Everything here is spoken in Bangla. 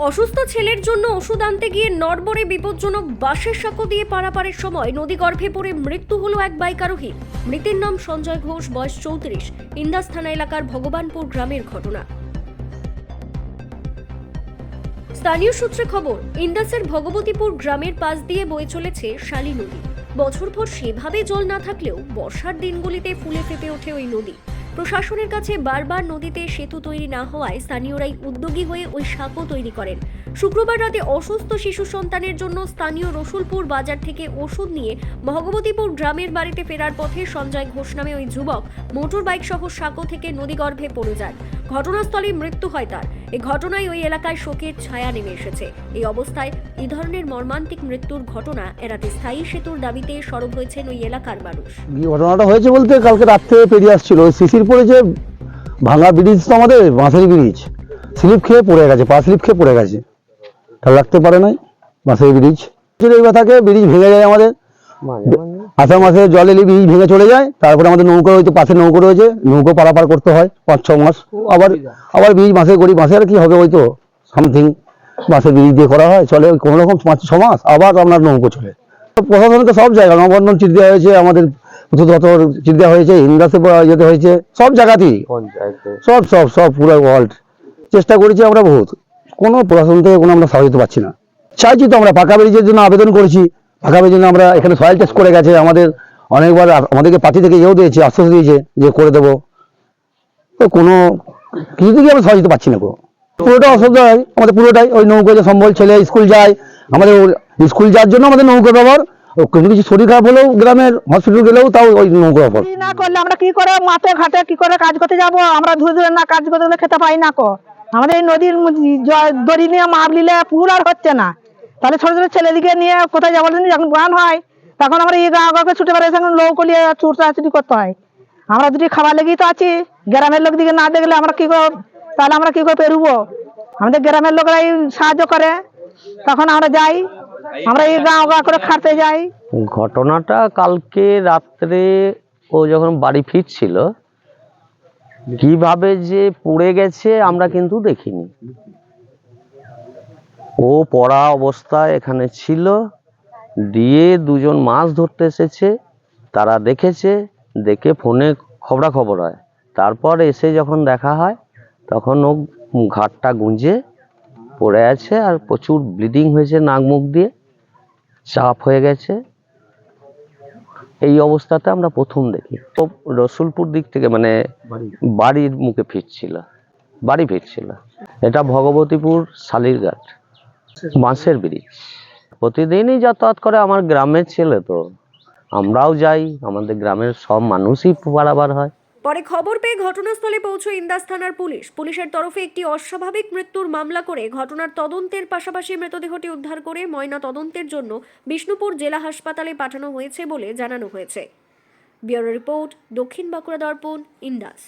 অসুস্থ ছেলের জন্য ওষুধ আনতে গিয়ে নড়বড়ে বিপজ্জনক বাঁশের সাঁকো দিয়ে পারাপারের সময় নদীগর্ভে পড়ে মৃত্যু হলো এক বাইক আরোহী। মৃতের নাম সঞ্জয় ঘোষ, বয়স 34, ইন্দাস থানা এলাকার ভগবানপুর গ্রামের ঘটনা। স্থানীয় সূত্রে খবর, ইন্দাসের ভগবতীপুর গ্রামের পাশ দিয়ে বয়ে চলেছে শালী নদী। বছরভর সেভাবে জল না থাকলেও বর্ষার দিনগুলিতে ফুলে ফেপে ওঠে ওই নদী। প্রশাসনের কাছে বারবার নদীতে সেতু তৈরি না হওয়ায় স্থানীয়রাই উদ্যোগী হয়ে ওই সাঁকো তৈরি করেন। শুক্রবার রাতে অসুস্থ শিশু সন্তানের জন্য স্থানীয় রসুলপুর বাজার থেকে ওষুধ নিয়ে ভগবতীপুর গ্রামের বাড়িতে ফেরার পথে সঞ্জয় ঘোষ নামে ওই যুবক মোটর বাইক সহ সাঁকো থেকে নদীগর্ভে পড়ে যায়। ঘটনাস্থলে মৃত্যু হয় তার। এই ঘটনায় ওই এলাকায় শোকের ছায়া নেমে এসেছে। এই অবস্থায় এই ধরনের মর্মান্তিক মৃত্যুর ঘটনা এড়াতে স্থায়ী সেতুর দাবিতে সরব হয়েছেন ওই এলাকার মানুষ। ঘটনাটা হয়েছে বলতে কালকে রাত থেকে পেরিয়ে আসছিল ওই শিশির পরে যে ভাঙা ব্রিজ, তো আমাদের বাঁশের ব্রিজ স্লিপ খেয়ে পড়ে গেছে, পা স্লিপ খেয়ে পড়ে গেছে, খেয়াল রাখতে পারে নাই। বাঁশের ব্রিজ এইবার থাকে, ব্রিজ ভেঙে যায় আমাদের আষাঢ় মাসে জল এলে ব্রিজ ভেঙে চলে যায়। তারপরে আমাদের নৌকো রয়েছে, পাশে নৌকো রয়েছে, নৌকো পারাপার করতে হয় 5-6 মাস। আবার ব্রিজ বাঁশের করি, বাঁশে আর কি হবে, ওই তো সামথিং বাঁশের ব্রিজ দিয়ে করা হয়, চলে কোনো রকম 5-6 মাস, আবার আপনার নৌকো চলে। প্রশাসনে তো সব জায়গায় নববন্ধন চিঠি দেওয়া হয়েছে, আমাদের চিঠি দেওয়া হয়েছে, ইন্দাসে যেতে হয়েছে, সব জায়গাতেই সব সব সব পুরো ওয়ার্ল্ড চেষ্টা করেছি আমরা বহুত, কোনো প্রশাসন থেকে কোনো আমরা সাহায্য পাচ্ছি না। চাইছি তো আমরা পাকা ব্রিজের জন্য আবেদন করেছি, পাকা ব্রিজের জন্য আমরা এখানে সয়েল টেস্ট করে গেছে আমাদের, অনেকবার আমাদেরকে পার্টি থেকে এও দিয়েছে, আশ্বাস দিয়েছে যে করে দেবো, তো কোনো কিছু থেকে আমরা সাহায্য পাচ্ছি না। পুরোটা অসুবিধা হয় আমাদের, পুরোটাই ওই নৌকো যে সম্বল ছেলে স্কুল যায়, আমাদের স্কুল যাওয়ার জন্য আমাদের নৌকো ব্যবহার, কোনো কিছু শরীর খারাপ হলেও গ্রামের হসপিটাল গেলেও তাও ওই নৌকো ব্যবহার না করলে আমরা কি করে মাঠে ঘাটে কি করে কাজ করতে যাব? আমরা ধুয়ে ধুয়ে না কাজ করতে গেলে খেতে পাই না কো। আমাদের এই নদীর দড়ি নিয়ে মাপ নিলে পুল আর হচ্ছে না, তাহলে ছোট ছোট ছেলেদিকে নিয়ে কোথায় যাবো? যখন গান হয় তখন আমরা এই গাঁকে ছুটে বেড়াই, নৌকো নিয়ে ছুটি করতে হয়। আমরা দুটি খাবার লেগেই তো আছি, গ্রামের লোক দিকে না দেখলে আমরা কি করে, তাহলে আমরা কি করে পেরুবো? আমাদের গ্রামের লোকরাই সাহায্য করে, তখন আমরা যাই, আমরা এই গা করে খাটতে যাই। ঘটনাটা কালকে রাত্রে ও যখন বাড়ি ফিরছিল, কিভাবে যে পড়ে গেছে আমরা কিন্তু দেখিনি। ও পড়া অবস্থায় এখানে ছিল, দিয়ে দুজন মাছ ধরতে এসেছে, তারা দেখেছে, দেখে ফোনে খবরাখবর হয়, তারপর এসে যখন দেখা হয় তখন ও ঘাটটা গুঁজে পড়ে আছে, আর প্রচুর ব্লিডিং হয়েছে, নাক মুখ দিয়ে চাপ হয়ে গেছে। এই অবস্থাতে আমরা প্রথম দেখি। ও রসুলপুর দিক থেকে মানে বাড়ির মুখে বাড়ি ফিরছিল। এটা ভগবতীপুর শালীরঘাট বাঁশের ব্রিজ। প্রতিদিনই যাতায়াত করে, আমার গ্রামের ছেলে তো, আমরাও যাই, আমাদের গ্রামের সব মানুষই পারাবার হয়। পরে খবর পেয়ে ঘটনাস্থলে পৌঁছয় ইন্দাস থানার পুলিশ। পুলিশের তরফে একটি অস্বাভাবিক মৃত্যুর মামলা করে ঘটনার তদন্তের পাশাপাশি মৃতদেহটি উদ্ধার করে ময়না তদন্তের জন্য বিষ্ণুপুর জেলা হাসপাতালে পাঠানো হয়েছে বলে জানানো হয়েছে। ব্যুরো রিপোর্ট, দক্ষিণ বাঁকুড়া দর্পণ, ইন্দাস।